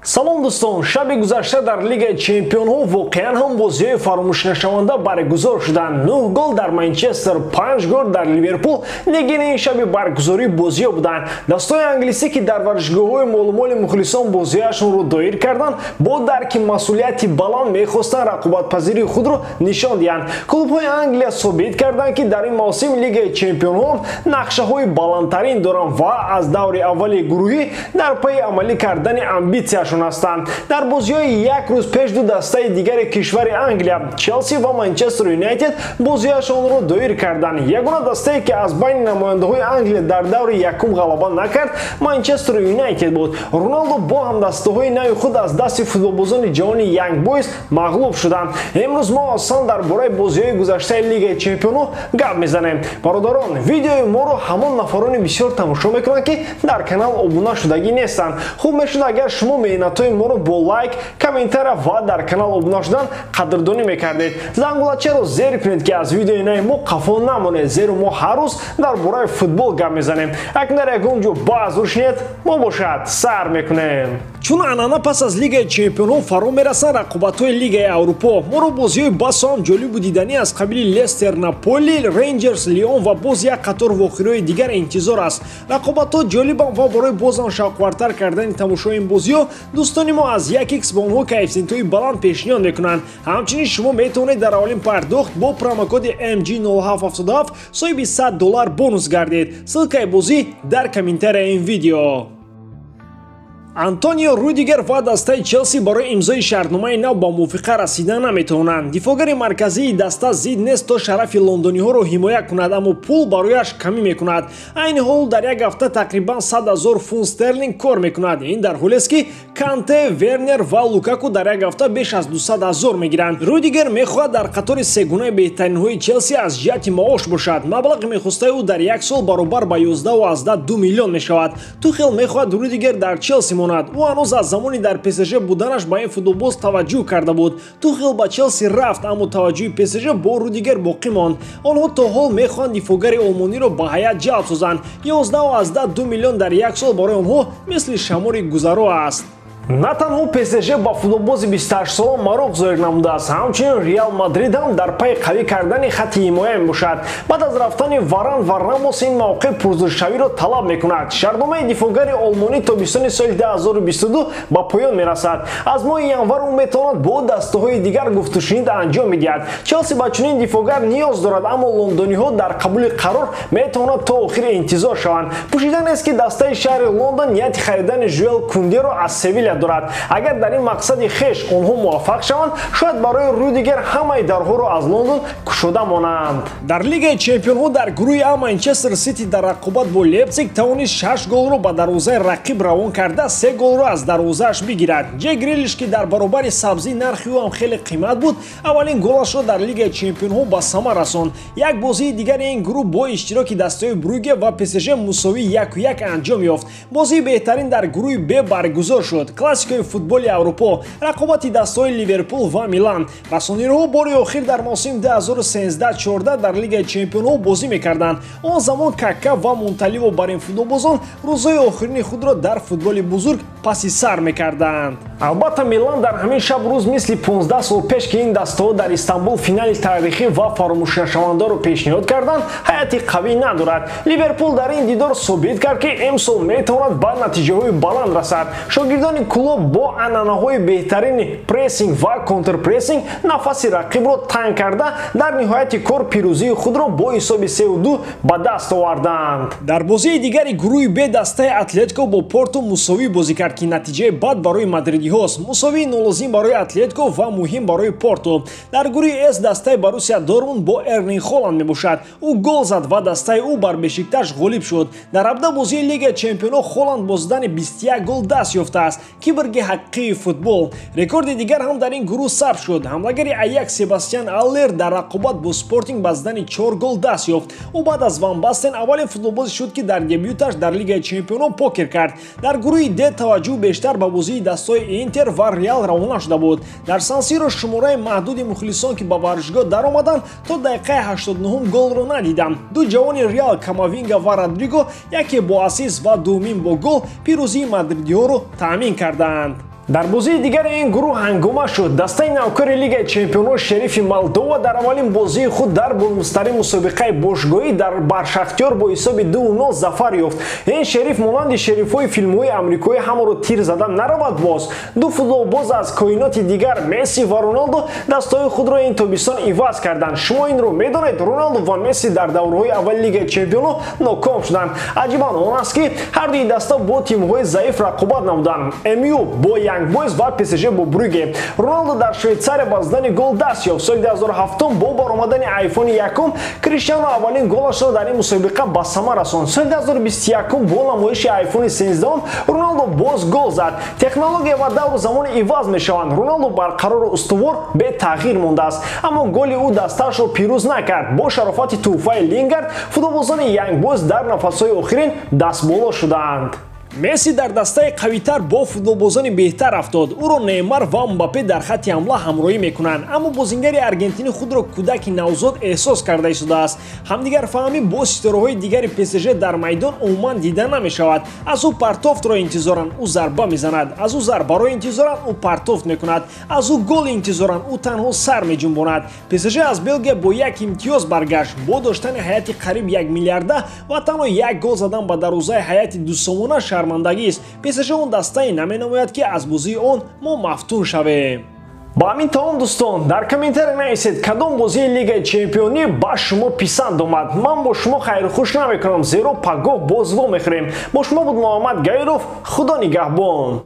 салом дӯстон, шаби гузашта дар Лигаи Чемпионҳо воқеан ҳам бозиҳои фаромӯшнашаванда баргузор шуданд. 9 гол дар Манчестер, 5 гол дар Ливерпул нигини ин шаби баргузории бозиҳо буданд. Дастаҳои англисӣ ки дар варзишгоҳҳои молумоли мухлисон бозиҳояшонро доир карданд, бо дарки масъулияти баланд мехостанд рақобатпазирии худро нишон диҳанд. Клубҳои Англия собит карданд ки дар ин мавсим Лигаи Чемпионҳо нақшаҳои баландтарин доранд ва аз даври аввали гурӯҳӣ дар пайи амалӣ кардани амбитсияшон ҳастанд. Дар бозиҳои як рӯз пеш ду дастаи дигари кишвари Англия, Челси ва Манчестер Юнайтед бозиҳояшонро доир карданд. Ягона дастае ки аз байни намояндаҳои Англия дар даври якум ғалаба накард, Манчестер Юнайтед буд. Роналдо бо ҳамдастаҳои нави худ аз дасти футболбозони ҷаҳони Young Boys мағлуб шуданд. Имрӯз мо осон дар бораи бозиҳои гузаштаи Лигаи Чемпионҳо гап мезанем. Бародарон, видеои моро ҳамон нафарони бисёр тамошо мекунанд ки дар канал обуна шудагӣ нестанд. Хуб мешуд агар шумо меҳнатҳои моро бо лайк, комментария ва дар канал обуна шудан қадрдонӣ мекардед. Зангулачаро зер кунед ки аз видеои нави мо қафо намонед, зеро мо ҳар рӯз дар бораи футбол гап мезанем. Акн дар ягон ҷо баъз рушнед мо бошад сар мекунем. Чун анъана пас аз Лигаи Чемпионҳо фаро мерасанд рақобатҳои Лигаи Аврупо. Моро бозиҳои басо ҳам ҷолибу диданӣ аз қабили Лестер, Наполи, Рейнҷерс, Лион ва боз як қатор воқеаҳои дигар интизор аст. Рақобатҳо ҷолибанд ва барои бозам шавқовартар кардани тамошои ин бозиҳо дӯстони мо аз 1x ба онҳо коэффициентҳои баланд пешниҳод мекунанд. Ҳамчунин шумо метавонед дар аввалин пардохт бо промокоди MG0777 соҳиби $100 бонус гардед. Ссилкаи бозӣ дар комментарияи ин видео. Антонио Рудигер ва дастаи Челси барои имзои шартномаи нав ба мувофиқа расида наметавонанд. Дифогари марказии даста зид нест то шарафи лондониҳоро ҳимоя кунад, аммо пул барояш камӣ мекунад. Айни ҳол дар як ҳафта тақрибан 100,000 фунт стерлинг кор мекунад. Ин дар ҳолест ки Канте, Вернер ва Лукаку дар як ҳафта беш аз 200,000 мегиранд. Рудигер мехоҳад дар қатори сегунаи беҳтаринҳои Челси аз ҷиҳати маош бошад. Маблағи мехостаи ӯ дар як сол баробар ба 11,2 миллион мешавад. Тухел мехоҳад Рудигер дар Челси ӯ ҳанӯз аз замони дар ПСЖ буданаш ба ин футболбоз таваҷҷӯҳ карда буд. Тухел ба Челси рафт, аммо таваҷҷӯҳи ПСЖ бо Рудигер боқӣ монд. Онҳо то ҳол мехоҳанд дифогари олмониро ба ҳайат ҷалб созанд. 11,2 миллион дар як сол барои онҳо мисли шамори гузаро аст. На танҳо ПСЖ ба футболбози 28-сола мароғ зоҳир намудааст, ҳамчунин Реал Мадрид ҳам дар пайи қавӣ кардани хатти ҳимоя мебошад. Баъд аз рафтани Варан ва Рамос ин мавқеъ пурзуршавиро талаб мекунад. Шартномаи дифогари олмонӣ тобистони соли 2022 ба поён мерасад. Аз моҳи январ ӯ метавонад бо дастаҳои дигар гуфтушунид анҷом бидиҳад. Челси ба чунин дифогар ниёз дорад, аммо лондониҳо дар қабули қарор метавонад то охир интизор шаванд. Пӯшида нест ки дастаи шаҳри Лондон нияти харидани Жуэл Кундеро аз Севилья дорад. Агар дар ин мақсади хеш онҳо муваффақ шаванд, шояд барои Рудигер ҳамаи дарҳоро аз Лондон кушода монанд. Дар Лигаи Чемпионҳо дар гурӯҳи А Манчестер Сити дар рақобат бо Лейпциг тавонист 6 голро ба дарвозаи рақиб равон карда 3 голро аз дарвозааш бигирад. Ҷек Грилиш ки дар баробари сабзӣ нархи ӯ ҳам хеле қимат буд, аввалин голашро дар Лигаи Чемпионҳо ба самар расонд. Як бозии дигари ин гурӯҳ бо иштироки дастаҳои Брюге ва ПСЖ мусовӣ 1-1 анҷом ёфт. Бозии беҳтарин дар гурӯҳи Б баргузор шуд. Классикои футболи Аврупо, рақобати дастаҳои Ливерпул ва Милан. Расонироҳо бори охир дар мавсими 2013-14 дар Лигаи Чемпионҳо бозӣ мекарданд. Он замон Кака ва Монталиво бар ин футболбозон рӯзҳои охирини худро дар футболи бузург паси сар мекарданд. Албатта Милан дар ҳамин шаб рӯз мисли 15 сол пеш ки ин дастаҳо дар Истанбул финали таърихӣ ва фаромӯшнашавандаро пешниҳод карданд, ҳайати қавӣ надорад. Ливерпул дар ин дидор собит кард ки имсол метавонад ба натиҷаҳои баланд расад. Шогирдони клуб бо анъанаҳои беҳтарини прессинг ва контрпрессинг нафаси рақибро танг карда дар ниҳояти кор пирӯзии худро бо ҳисоби 3-2 ба даст оварданд. Дар бозии дигари гурӯҳи Б дастаи Атлетико бо Порту мусовӣ бозӣ кард ки натиҷаи бад барои мадридиҳост. Мусовии 0-0 барои Атлетико ва муҳим барои Порту. Дар гурӯҳи С дастаи Боруссия Дортмунд бо Эрлинг Холланд мебошад. Ӯ гол зад ва дастаи ӯ бар Бешикташ ғолиб шуд. Дар абда бозии Лигаи Чемпионҳо Холланд бо зидани 21 гол даст ёфтааст. Киборги ҳақиқии футбол. Рекорди дигар ҳам дар ин гурӯҳ сабт шуд. Ҳамлагари Аякс Себастьян Аллер дар рақобат бо Спортинг ба зидани 4 гол даст ёфт. ӯ баъд аз Ван Бастен аввалин футболбозе шуд ки дар дебюташ дар Лигаи Чемпионҳо покер кард. Дар гурӯҳи Д таваҷҷӯҳ бештар ба бозии дастаҳои Интер ва Реал равона шуда буд. Дар Сан-Сиро шумораи маҳдуди мухлисон ки ба варзишгоҳ даромаданд то дақиқаи 89 голро надиданд. Ду ҷавони Реал Камавинга ва Родриго яке бо ассист ва дуввумин бо гол пирӯзии мадридиҳоро таъмин карданд. дар бозии дигари ин гурӯҳ ҳангома шуд. Дастаи навкори Лигаи Чемпионҳо Шерифи Молдова дар аввалин бозии худ дар бонустарин мусобиқаи бошгоҳӣ бар Шахтёр бо ҳисоби 2-0 зафар ёфт. Ин Шериф монанди шерифҳои филмҳои амрикоӣ ҳамонро тир зада наравад боз. Ду футболбоз аз коиноти дигар Месси ва Роналдо дастаҳои худро ин тобистон иваз карданд. Шумо инро медонед? Роналдо ва Месси дар давраҳои аввали Лигаи Чемпионҳо ноком шуданд. Аҷибан он аст ки ҳар дуи даста бо тимҳои заиф рақобат намуданд. МЮ бо Young Boys ва ПСЖ бо Брюгге. Роналдо дар Швейтсария ба задани гол даст ёфт. Соли 2007 бо баромадани айфони якум Криштиано аввалин голашро дар ин мусобиқа ба сама расонд. Соли 2021 бо намоиши айфони 13 Роналдо боз гол зад. Технология ва давру замон иваз мешаванд. Роналдо барқарор устувор бе тағйир мондааст, аммо голи ӯ дастаашро пирӯз накард. Бо шарофати тӯҳфаи Лингард футболбозони Young Boys дар нафасҳои охирин дастболо шуданд. Месси дар дастаи қавитар бо футболбозони беҳтар афтод. Ӯро Неймар ва Мбаппе дар хатти ҳамла ҳамроҳӣ мекунанд, аммо бозингари аргентинӣ худро кӯдаки навзод эҳсос карда истодааст. Ҳамдигарфаҳмӣ бо ситораҳои дигари ПСЖ дар майдон умуман дида намешавад. Аз ӯ партофтро интизоранд, ӯ зарба мезанад. Аз ӯ зарбаро интизоранд, ӯ партофт мекунад. Аз ӯ гол интизоранд, ӯ танҳо сар меҷунбонад. ПСЖ аз Белгия бо як имтиёз баргашт. Бо доштани ҳайати қариб 1 миллиарда ва танҳо як гол задан ба дарвозаи ҳайати дусомона шармандагист. ПСЖ он дастае наменамояд ки аз бозии он мо мафтун шавем. ба ҳамин таом дӯстон, дар комментаре нависед кадом бозии Лигаи Чемпионӣ ба шумо писанд омад. Ман бо шумо хайрухуш намекунам, зеро пагоҳ боз во мехӯрем. Бо шумо буд Муҳаммад Гаиров. Худо нигаҳбон.